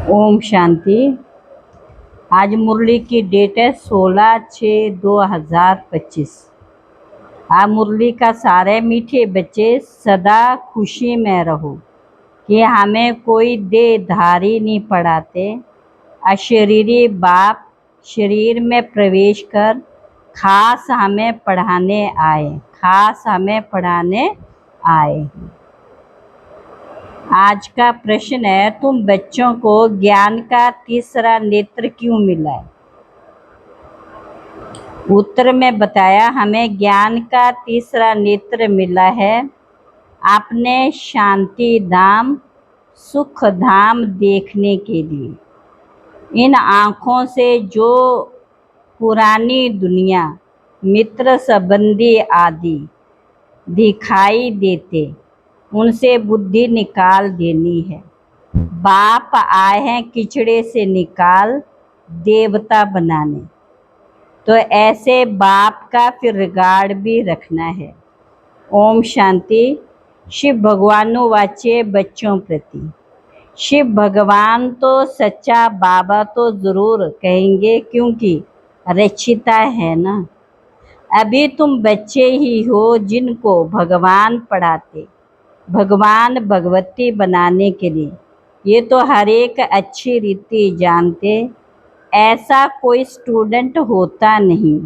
ओम शांति। आज मुरली की डेट है 16/6/2025। आज मुरली का सारे मीठे बच्चे सदा खुशी में रहो कि हमें कोई देहधारी नहीं पढ़ाते। अशरीरी बाप शरीर में प्रवेश कर खास हमें पढ़ाने आए। आज का प्रश्न है, तुम बच्चों को ज्ञान का तीसरा नेत्र क्यों मिला है? उत्तर में बताया, हमें ज्ञान का तीसरा नेत्र मिला है अपने शांति धाम सुख धाम देखने के लिए। इन आँखों से जो पुरानी दुनिया मित्र संबंधी आदि दिखाई देते, उनसे बुद्धि निकाल देनी है। बाप आए हैं किचड़े से निकाल देवता बनाने, तो ऐसे बाप का फिर रिगार्ड भी रखना है। ओम शांति। शिव भगवानुवाच्य बच्चों प्रति। शिव भगवान तो सच्चा बाबा तो ज़रूर कहेंगे, क्योंकि रचिता है ना। अभी तुम बच्चे ही हो जिनको भगवान पढ़ाते, भगवान भगवती बनाने के लिए। ये तो हर एक अच्छी रीति जानते। ऐसा कोई स्टूडेंट होता नहीं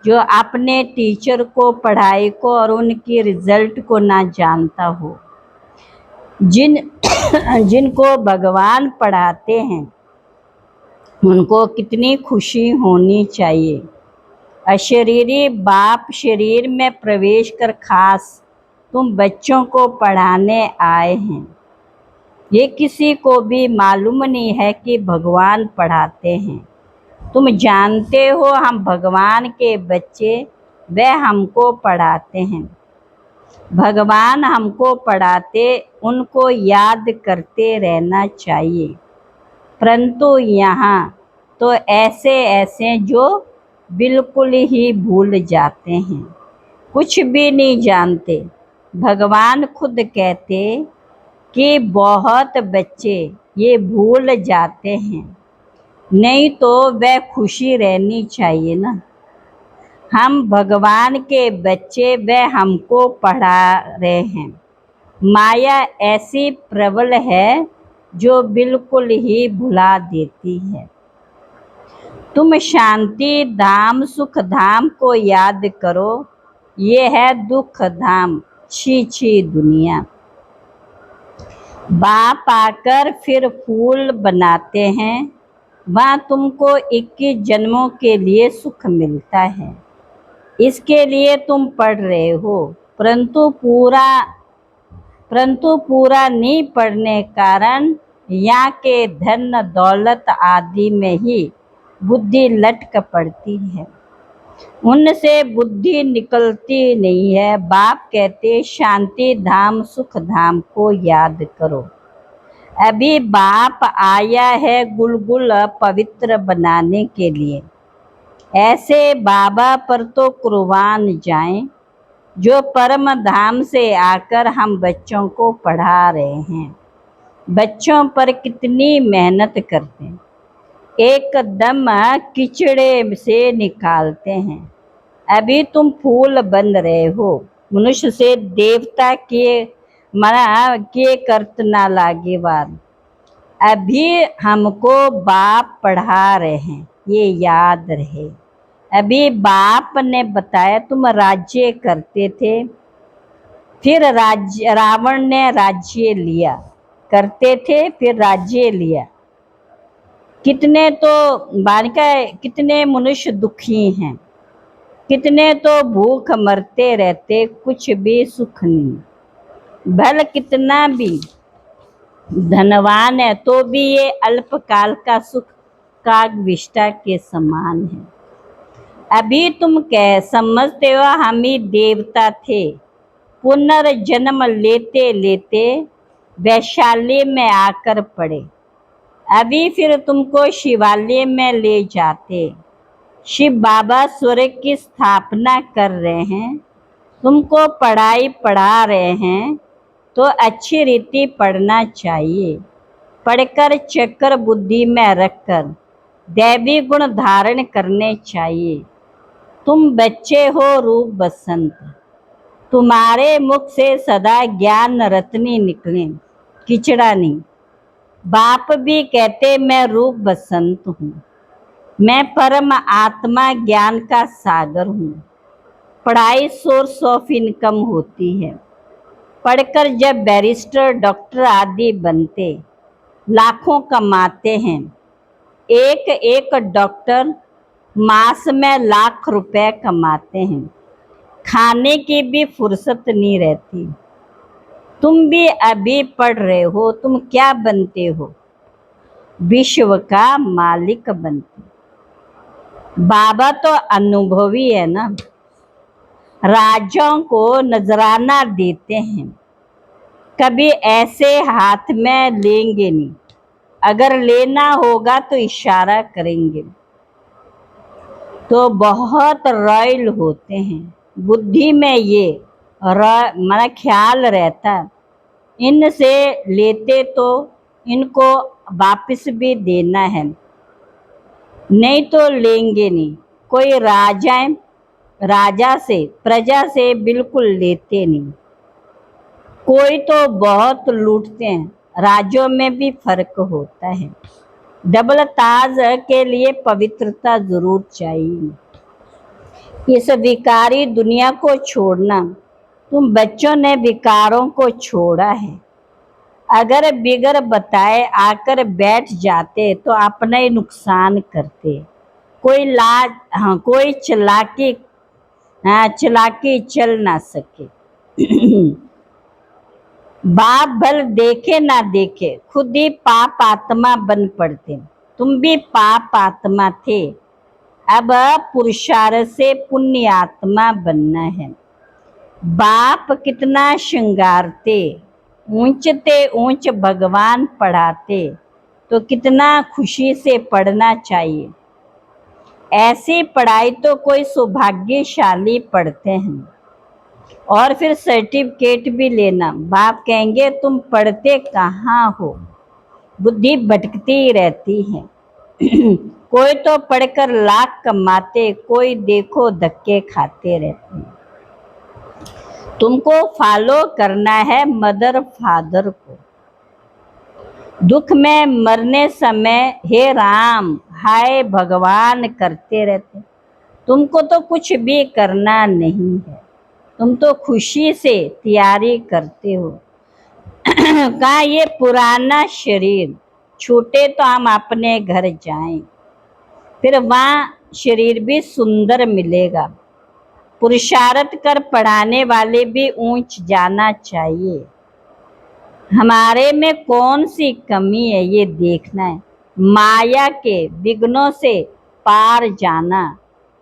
जो अपने टीचर को, पढ़ाई को और उनकी रिजल्ट को ना जानता हो। जिनको भगवान पढ़ाते हैं उनको कितनी खुशी होनी चाहिए। अशरीरी बाप शरीर में प्रवेश कर खास तुम बच्चों को पढ़ाने आए हैं। ये किसी को भी मालूम नहीं है कि भगवान पढ़ाते हैं। तुम जानते हो हम भगवान के बच्चे, वह हमको पढ़ाते हैं। भगवान हमको पढ़ाते, उनको याद करते रहना चाहिए। परंतु यहाँ तो ऐसे जो बिल्कुल ही भूल जाते हैं, कुछ भी नहीं जानते। भगवान खुद कहते कि बहुत बच्चे ये भूल जाते हैं, नहीं तो वह खुशी रहनी चाहिए ना। हम भगवान के बच्चे, वह हमको पढ़ा रहे हैं। माया ऐसी प्रबल है जो बिल्कुल ही भुला देती है। तुम शांति धाम सुख धाम को याद करो, ये है दुख धाम छी दुनिया। बाप आकर फिर फूल बनाते हैं, वहाँ तुमको 21 जन्मों के लिए सुख मिलता है। इसके लिए तुम पढ़ रहे हो, परंतु पूरा नहीं पढ़ने कारण यहाँ के धन दौलत आदि में ही बुद्धि लटक पड़ती है, उनसे बुद्धि निकलती नहीं है। बाप कहते शांति धाम सुख धाम को याद करो। अभी बाप आया है गुलगुल पवित्र बनाने के लिए। ऐसे बाबा पर तो कुर्बान जाएं, जो परम धाम से आकर हम बच्चों को पढ़ा रहे हैं। बच्चों पर कितनी मेहनत करते हैं, एकदम किचड़े से निकालते हैं। अभी तुम फूल बन रहे हो, मनुष्य से देवता किए करत ना लागे बार। अभी हमको बाप पढ़ा रहे हैं, ये याद रहे। अभी बाप ने बताया तुम राज्य करते थे, फिर रावण ने राज्य लिया, करते थे फिर राज्य लिया। कितने तो कितने मनुष्य दुखी हैं, कितने तो भूख मरते रहते, कुछ भी सुख नहीं। भल कितना भी धनवान है तो भी ये अल्पकाल का सुख काग विष्ठा के समान है। अभी तुम समझते हो हम ही देवता थे, पुनर्जन्म लेते लेते वैशाली में आकर पड़े। अभी फिर तुमको शिवालय में ले जाते। शिव बाबा स्वर्ग की स्थापना कर रहे हैं, तुमको पढ़ाई पढ़ा रहे हैं, तो अच्छी रीति पढ़ना चाहिए। पढ़कर चक्कर बुद्धि में रखकर दैवी गुण धारण करने चाहिए। तुम बच्चे हो रूप बसंत, तुम्हारे मुख से सदा ज्ञान रत्नी निकले, किचड़ा नहीं। बाप भी कहते मैं रूप बसंत हूँ, मैं परम आत्मा ज्ञान का सागर हूँ। पढ़ाई सोर्स ऑफ इनकम होती है। पढ़कर जब बैरिस्टर डॉक्टर आदि बनते, लाखों कमाते हैं। एक एक डॉक्टर मास में लाख रुपए कमाते हैं, खाने की भी फुर्सत नहीं रहती। तुम भी अभी पढ़ रहे हो, तुम क्या बनते हो? विश्व का मालिक बनते। बाबा तो अनुभवी है ना, राजाओं को नजराना देते हैं, कभी ऐसे हाथ में लेंगे नहीं, अगर लेना होगा तो इशारा करेंगे। तो बहुत रॉयल होते हैं, बुद्धि में ये मेरा ख्याल रहता, इनसे लेते तो इनको वापस भी देना है, नहीं तो लेंगे नहीं। कोई राजा से प्रजा से बिल्कुल लेते नहीं। कोई तो बहुत लूटते हैं, राज्यों में भी फर्क होता है। डबल ताज के लिए पवित्रता जरूर चाहिए। इस विकारी दुनिया को छोड़ना, तुम बच्चों ने विकारों को छोड़ा है। अगर बिगर बताए आकर बैठ जाते तो अपना ही नुकसान करते। कोई चलाकी चल ना सके। बाप भल देखे ना देखे, खुद ही पाप आत्मा बन पड़ते। तुम भी पाप आत्मा थे, अब पुरुषार्थ से पुण्य आत्मा बनना है। बाप कितना श्रृंगारते, ऊंचते ऊंच भगवान पढ़ाते, तो कितना खुशी से पढ़ना चाहिए। ऐसी पढ़ाई तो कोई सौभाग्यशाली पढ़ते हैं, और फिर सर्टिफिकेट भी लेना। बाप कहेंगे तुम पढ़ते कहाँ हो, बुद्धि भटकती रहती है। कोई तो पढ़कर लाख कमाते, कोई देखो धक्के खाते रहते हैं। तुमको फॉलो करना है मदर फादर को। दुख में मरने समय हे राम हाय भगवान करते रहते। तुमको तो कुछ भी करना नहीं है, तुम तो खुशी से तैयारी करते हो। कहा ये पुराना शरीर छूटे तो हम अपने घर जाएं, फिर वहाँ शरीर भी सुंदर मिलेगा। पुरुषार्थ कर पढ़ाने वाले भी ऊंच जाना चाहिए। हमारे में कौन सी कमी है ये देखना है। माया के विघ्नों से पार जाना,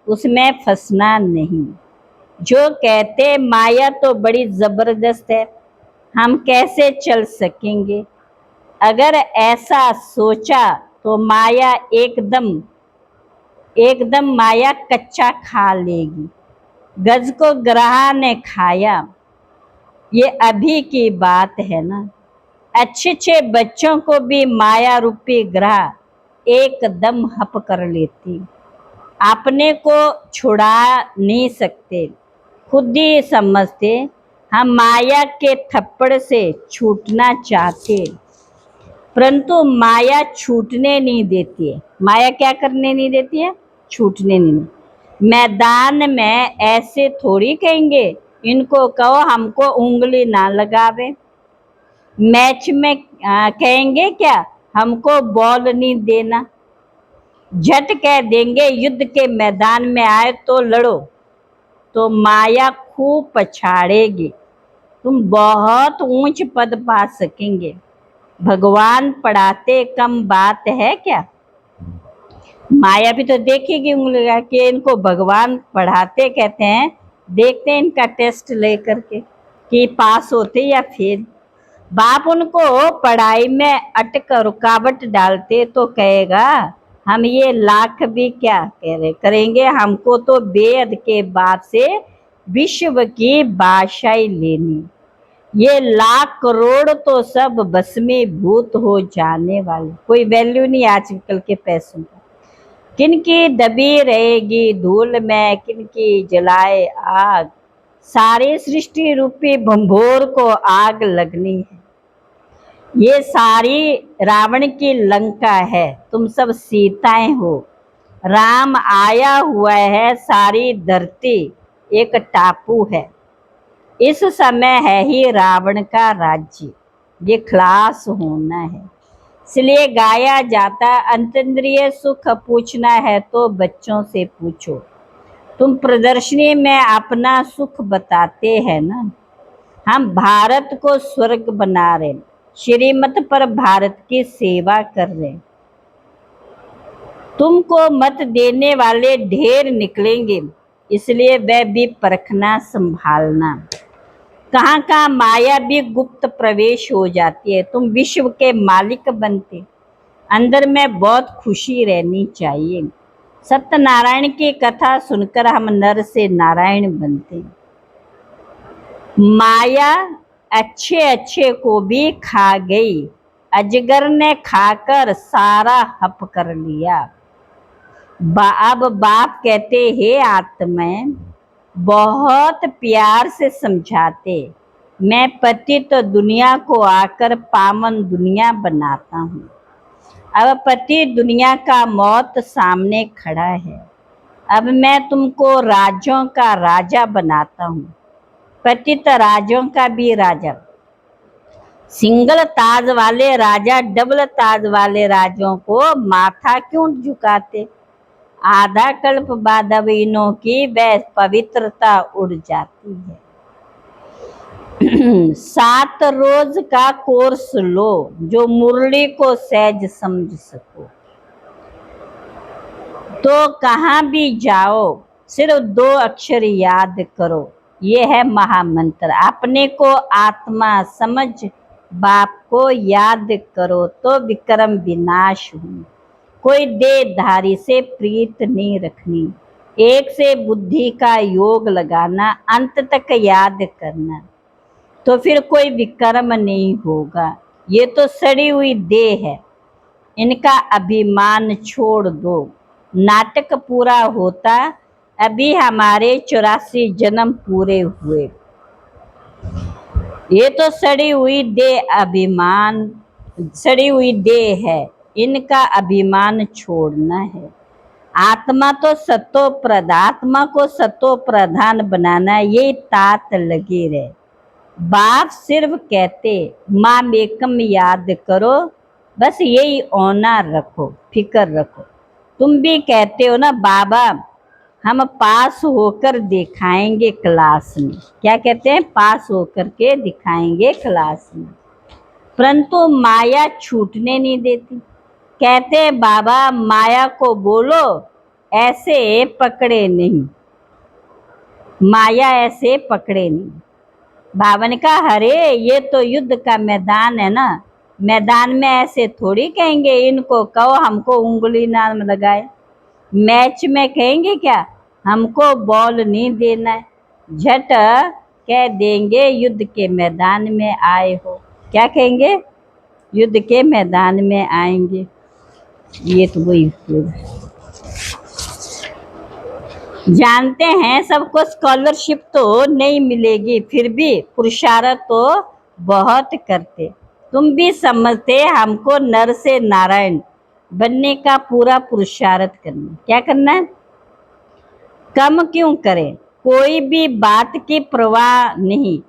उसमें फंसना नहीं। जो कहते माया तो बड़ी जबरदस्त है, हम कैसे चल सकेंगे? अगर ऐसा सोचा तो माया एकदम माया कच्चा खा लेगी। गज को ग्राह ने खाया, ये अभी की बात है ना। अच्छे बच्चों को भी माया रूपी ग्रह एकदम हप कर लेती। अपने को छुड़ा नहीं सकते, खुद ही समझते हम माया के थप्पड़ से छूटना चाहते, परंतु माया छूटने नहीं देती है। माया क्या करने नहीं देती है? छूटने नहीं। मैदान में ऐसे थोड़ी कहेंगे, इनको कहो हमको उंगली ना लगावे। मैच में कहेंगे क्या, हमको बॉल नहीं देना। झट कह देंगे युद्ध के मैदान में आए तो लड़ो, तो माया खूब पछाड़ेगी। तुम बहुत ऊंच पद पा सकेंगे। भगवान पढ़ाते कम बात है क्या? माया भी तो देखेगी उंगली लगा के, इनको भगवान पढ़ाते कहते हैं। देखते हैं इनका टेस्ट लेकर के कि पास होते या फेल। बाप उनको पढ़ाई में अटक रुकावट डालते तो कहेगा हम ये लाख भी क्या करेंगे, हमको तो बेद के बाद से विश्व की बादशाही लेनी। ये लाख करोड़ तो सब भस्मीभूत हो जाने वाले, कोई वैल्यू नहीं आजकल के पैसों का। किनकी दबी रहेगी धूल में, किनकी जलाए आग, सारी सृष्टि रूपी भंभोर को आग लगनी है। ये सारी रावण की लंका है, तुम सब सीताएं हो। राम आया हुआ है, सारी धरती एक टापू है। इस समय है ही रावण का राज्य, ये खलास होना है। इसलिए गाया जाता अंतरिंद्रिय सुख पूछना है तो बच्चों से पूछो। तुम प्रदर्शनी में अपना सुख बताते हैं ना, हम भारत को स्वर्ग बना रहे, श्रीमत पर भारत की सेवा कर रहे। तुमको मत देने वाले ढेर निकलेंगे, इसलिए वह भी परखना संभालना। कहाँ कहाँ माया भी गुप्त प्रवेश हो जाती है। तुम विश्व के मालिक बनते, अंदर में बहुत खुशी रहनी चाहिए। सत्यनारायण की कथा सुनकर हम नर से नारायण बनते। माया अच्छे अच्छे को भी खा गई, अजगर ने खाकर सारा हप कर लिया। अब बाप कहते, हे आत्मा, बहुत प्यार से समझाते, मैं पति तो दुनिया को आकर पावन दुनिया बनाता हूँ। अब पति दुनिया का मौत सामने खड़ा है, अब मैं तुमको राजों का राजा बनाता हूँ, पतित राजों का भी राजा। सिंगल ताज वाले राजा डबल ताज वाले राजों को माथा क्यों झुकाते? आधा कल्प बाद अब इनों की वह पवित्रता उड़ जाती है। 7 रोज का कोर्स लो, जो मुरली को सहज समझ सको। तो कहाँ भी जाओ सिर्फ 2 अक्षर याद करो, ये है महामंत्र। अपने को आत्मा समझ बाप को याद करो तो विक्रम विनाश हो। कोई देहधारी से प्रीत नहीं रखनी, एक से बुद्धि का योग लगाना, अंत तक याद करना, तो फिर कोई विक्रम नहीं होगा। ये तो सड़ी हुई देह है, इनका अभिमान छोड़ दो। नाटक पूरा होता अभी हमारे 84 जन्म पूरे हुए। ये तो सड़ी हुई देह, अभिमान सड़ी हुई देह है, इनका अभिमान छोड़ना है। आत्मा तो सतो प्रदात्मा को सतो प्रधान बनाना, ये तात लगे रहे। बाप सिर्फ कहते माम एकम याद करो, बस यही औना रखो, फिक्र रखो। तुम भी कहते हो ना बाबा हम पास होकर दिखाएंगे क्लास में, क्या कहते हैं? पास होकर के दिखाएंगे क्लास में, परंतु माया छूटने नहीं देती। कहते बाबा माया को बोलो ऐसे पकड़े नहीं, माया ऐसे पकड़े नहीं। बाबा ने कहा अरे ये तो युद्ध का मैदान है ना, मैदान में ऐसे थोड़ी कहेंगे, इनको कहो हमको उंगली ना लगाए। मैच में कहेंगे क्या हमको बॉल नहीं देना है, झट कह देंगे युद्ध के मैदान में आए हो। क्या कहेंगे? युद्ध के मैदान में आएंगे। ये तो वही जानते हैं सबको स्कॉलरशिप तो नहीं मिलेगी, फिर भी पुरुषार्थ तो बहुत करते। तुम भी समझते हमको नर से नारायण बनने का पूरा पुरुषार्थ करना। क्या करना है? कम क्यों करें, कोई भी बात की परवाह नहीं।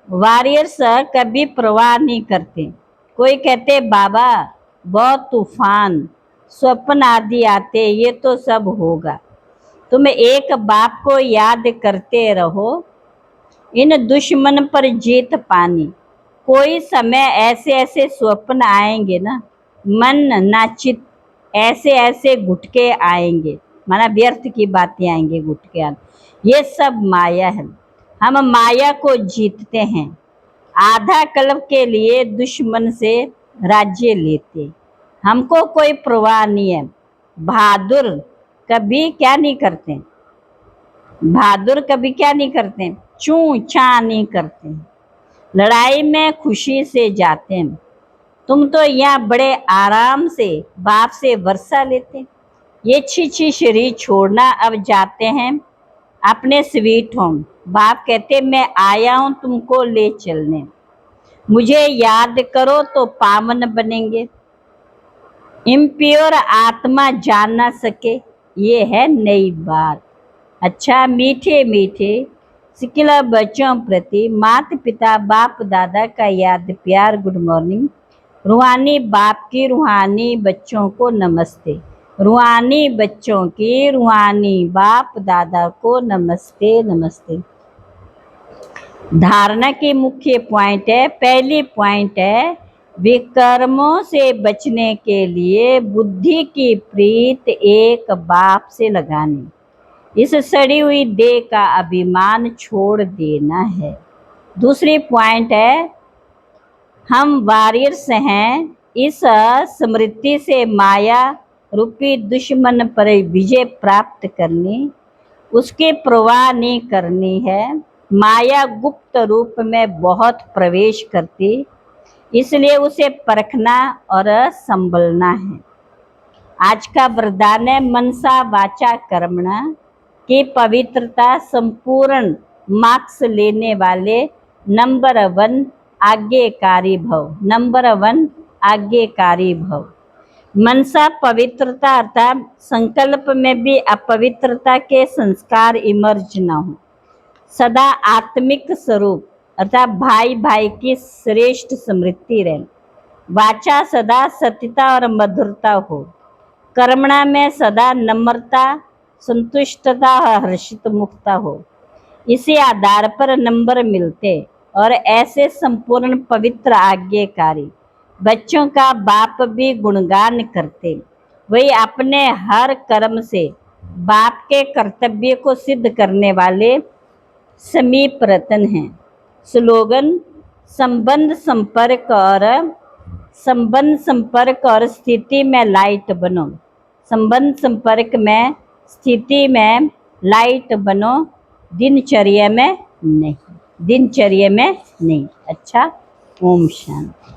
वॉरियर्स कभी परवाह नहीं करते। कोई कहते बाबा बहुत तूफान स्वप्न आदि आते, ये तो सब होगा। तुम एक बाप को याद करते रहो, इन दुश्मन पर जीत पानी। कोई समय ऐसे ऐसे स्वप्न आएंगे ना, मन नाचित, ऐसे ऐसे घुटके आएंगे, माना व्यर्थ की बातें आएंगे घुटके आने। ये सब माया है, हम माया को जीतते हैं। आधा कल्प के लिए दुश्मन से राज्य लेते, हमको कोई परवाह नहीं है। बहादुर कभी क्या नहीं करते, बहादुर कभी क्या नहीं करते, चूं चा नहीं करते। लड़ाई में खुशी से जाते हैं। तुम तो यहाँ बड़े आराम से बाप से वर्षा लेते। ये छी शरीर छोड़ना, अब जाते हैं अपने स्वीट होम। बाप कहते मैं आया हूँ तुमको ले चलने, मुझे याद करो तो पावन बनेंगे। इम्प्योर आत्मा जान ना सके, ये है नई बात। अच्छा, मीठे मीठे सिकिला बच्चों प्रति माता पिता बाप दादा का याद प्यार गुड मॉर्निंग। रूहानी बाप की रूहानी बच्चों को नमस्ते। रूहानी बच्चों की रूहानी बाप दादा को नमस्ते नमस्ते। धारणा की मुख्य पॉइंट है, पहली पॉइंट है विकर्मों से बचने के लिए बुद्धि की प्रीत एक बाप से लगानी, इस सड़ी हुई देह का अभिमान छोड़ देना है। दूसरी पॉइंट है हम वॉरियर्स हैं, इस स्मृति से माया रूपी दुश्मन पर विजय प्राप्त करनी, उसकी परवाह नहीं करनी है। माया गुप्त रूप में बहुत प्रवेश करती, इसलिए उसे परखना और संभलना है। आज का वरदान है मनसा वाचा कर्मणा की पवित्रता संपूर्ण मार्क्स लेने वाले नंबर 1 आज्ञाकारी भव। नंबर 1 आज्ञाकारी भव। मनसा पवित्रता अर्थात संकल्प में भी अपवित्रता के संस्कार इमर्ज न हो। सदा आत्मिक स्वरूप अर्थात भाई भाई की श्रेष्ठ स्मृति रहे। वाचा सदा सत्यता और मधुरता हो। कर्मणा में सदा नम्रता संतुष्टता और हर्षित मुक्ता हो। इसी आधार पर नंबर मिलते और ऐसे संपूर्ण पवित्र आज्ञाकारी बच्चों का बाप भी गुणगान करते। वही अपने हर कर्म से बाप के कर्तव्य को सिद्ध करने वाले समीप रतन हैं। स्लोगन संबंध संपर्क और स्थिति में लाइट बनो। संबंध संपर्क में स्थिति में लाइट बनो, दिनचर्या में नहीं। अच्छा, ओम शांति।